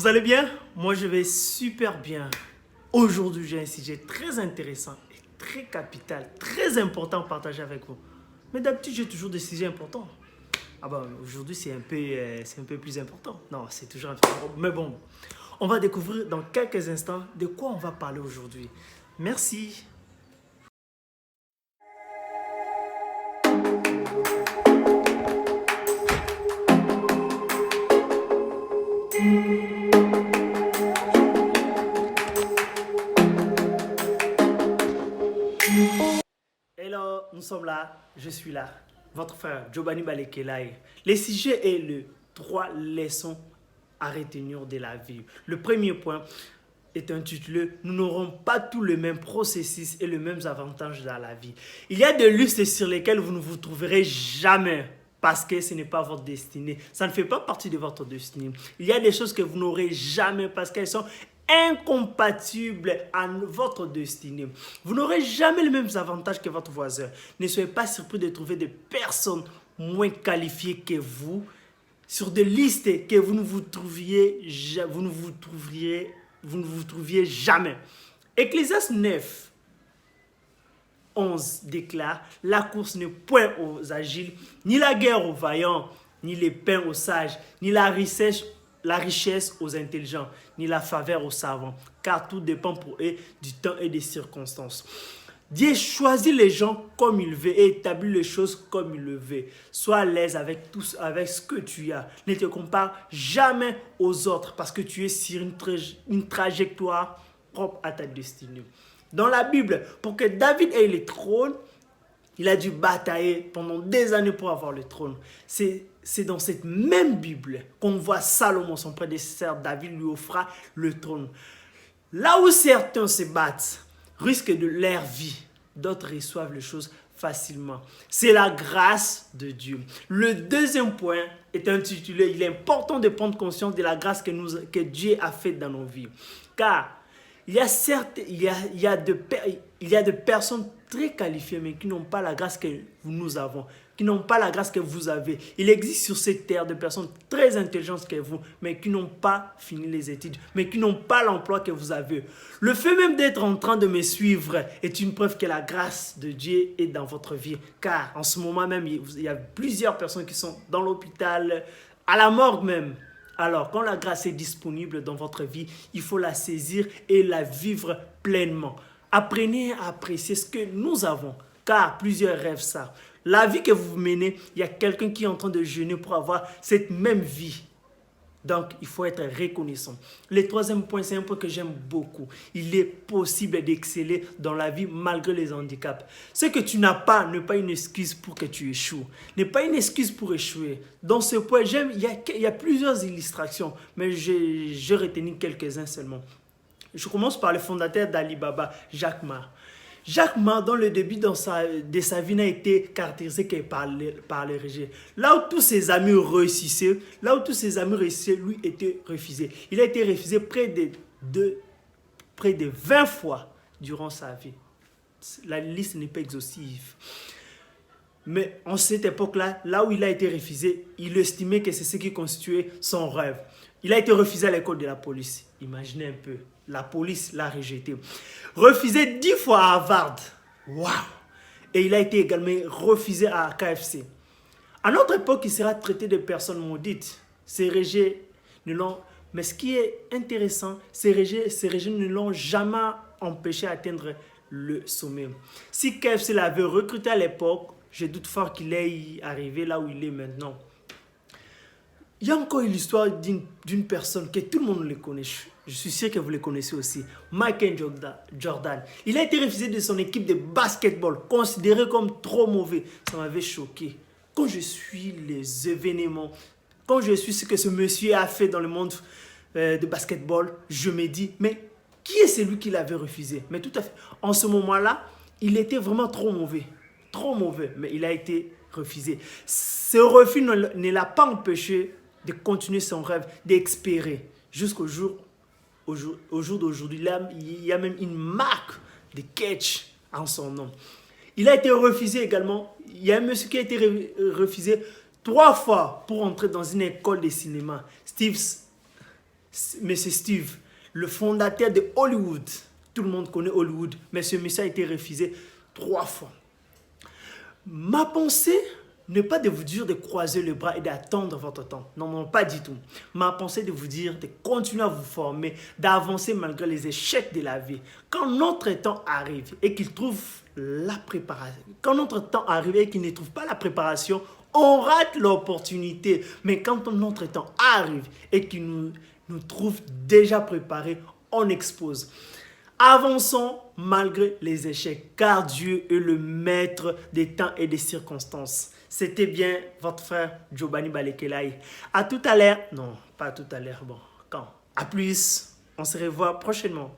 Vous allez bien? Moi, je vais super bien. Aujourd'hui, j'ai un sujet très intéressant et très capital, très important à partager avec vous. Mais d'habitude, j'ai toujours des sujets importants. Ah bah, aujourd'hui, c'est un peu plus important. Non, c'est toujours important. Mais bon, on va découvrir dans quelques instants de quoi on va parler aujourd'hui. Merci. Hello, nous sommes là, je suis là, votre frère Giovanni Balekelaï. Le sujet est le 3 leçons à retenir de la vie. Le premier point est intitulé « Nous n'aurons pas tous les mêmes processus et les mêmes avantages dans la vie ». Il y a des listes sur lesquelles vous ne vous trouverez jamais parce que ce n'est pas votre destinée. Ça ne fait pas partie de votre destinée. Il y a des choses que vous n'aurez jamais parce qu'elles sont incompatibles à votre destinée. Vous n'aurez jamais les mêmes avantages que votre voisin. Ne soyez pas surpris de trouver des personnes moins qualifiées que vous sur des listes que vous ne vous trouviez jamais. Ecclésiaste 9, 11 déclare « La course n'est point aux agiles, ni la guerre aux vaillants, ni les pains aux sages, ni la richesse aux intelligents, ni la faveur aux savants, car tout dépend pour eux du temps et des circonstances. » Dieu choisit les gens comme il veut et établit les choses comme il le veut. Sois à l'aise avec ce que tu as. Ne te compare jamais aux autres parce que tu es sur une trajectoire propre à ta destinée. Dans la Bible, pour que David ait le trône, il a dû batailler pendant des années pour avoir le trône. C'est dans cette même Bible qu'on voit Salomon, son prédécesseur, David lui offra le trône. Là où certains se battent, risquent de leur vie, d'autres reçoivent les choses facilement. C'est la grâce de Dieu. Le deuxième point est intitulé « Il est important de prendre conscience de la grâce que Dieu a faite dans nos vies. » Car il y a des personnes très qualifiées mais qui n'ont pas la grâce que nous avons, qui n'ont pas la grâce que vous avez. Il existe sur cette terre des personnes très intelligentes que vous, mais qui n'ont pas fini les études, mais qui n'ont pas l'emploi que vous avez. Le fait même d'être en train de me suivre est une preuve que la grâce de Dieu est dans votre vie. Car en ce moment même, il y a plusieurs personnes qui sont dans l'hôpital, à la morgue même. Alors, quand la grâce est disponible dans votre vie, il faut la saisir et la vivre pleinement. Apprenez à apprécier ce que nous avons, car plusieurs rêvent ça. La vie que vous menez, il y a quelqu'un qui est en train de jeûner pour avoir cette même vie. Donc, il faut être reconnaissant. Le troisième point, c'est un point que j'aime beaucoup. Il est possible d'exceller dans la vie malgré les handicaps. Ce que tu n'as pas n'est pas une excuse pour que tu échoues. N'est pas une excuse pour échouer. Dans ce point, il y a plusieurs illustrations, mais je retenu quelques-uns seulement. Je commence par le fondateur d'Alibaba, Jack Ma. Jack Ma, dans le début de sa vie, n'a été caractérisé que par le rejet. Là où tous ses amis réussissaient, lui étaient refusés. Il a été refusé près de 20 fois durant sa vie. La liste n'est pas exhaustive. Mais en cette époque-là, là où il a été refusé, il estimait que c'est ce qui constituait son rêve. Il a été refusé à l'école de la police. Imaginez un peu. La police l'a rejeté. Refusé 10 fois à Harvard. Waouh! Et il a été également refusé à KFC. À notre époque, il sera traité de personne maudite. Ces rejets ne l'ont... Mais ce qui est intéressant, ces rejets ne l'ont jamais empêché d'atteindre le sommet. Si KFC l'avait recruté à l'époque, je doute fort qu'il ait arrivé là où il est maintenant. Il y a encore l'histoire d'une personne que tout le monde le connaît. Je suis sûr que vous le connaissez aussi. Michael Jordan. Il a été refusé de son équipe de basketball, considéré comme trop mauvais. Ça m'avait choqué. Quand je suis les événements, quand je suis ce que ce monsieur a fait dans le monde de basketball, je me dis, mais qui est celui qui l'avait refusé? Mais tout à fait. En ce moment-là, il était vraiment trop mauvais. Trop mauvais, mais il a été refusé. Ce refus ne l'a pas empêché de continuer son rêve, d'espérer jusqu'au jour d'aujourd'hui. Il y a même une marque de catch en son nom. Il a été refusé également. Il y a un monsieur qui a été refusé 3 fois pour entrer dans une école de cinéma. Mais c'est Steve, le fondateur de Hollywood. Tout le monde connaît Hollywood, mais ce monsieur a été refusé 3 fois. Ma pensée n'est pas de vous dire de croiser les bras et d'attendre votre temps. Non, non, pas du tout. Ma pensée est de vous dire de continuer à vous former, d'avancer malgré les échecs de la vie. Quand notre temps arrive et qu'il trouve la préparation, quand notre temps arrive et qu'il ne trouve pas la préparation, on rate l'opportunité. Mais quand notre temps arrive et qu'il nous trouve déjà préparés, on expose. Avançons malgré les échecs, car Dieu est le maître des temps et des circonstances. C'était bien votre frère Jobani Balekelai. À tout à l'heure. Non, pas tout à l'heure. Bon, quand? À plus. On se revoit prochainement.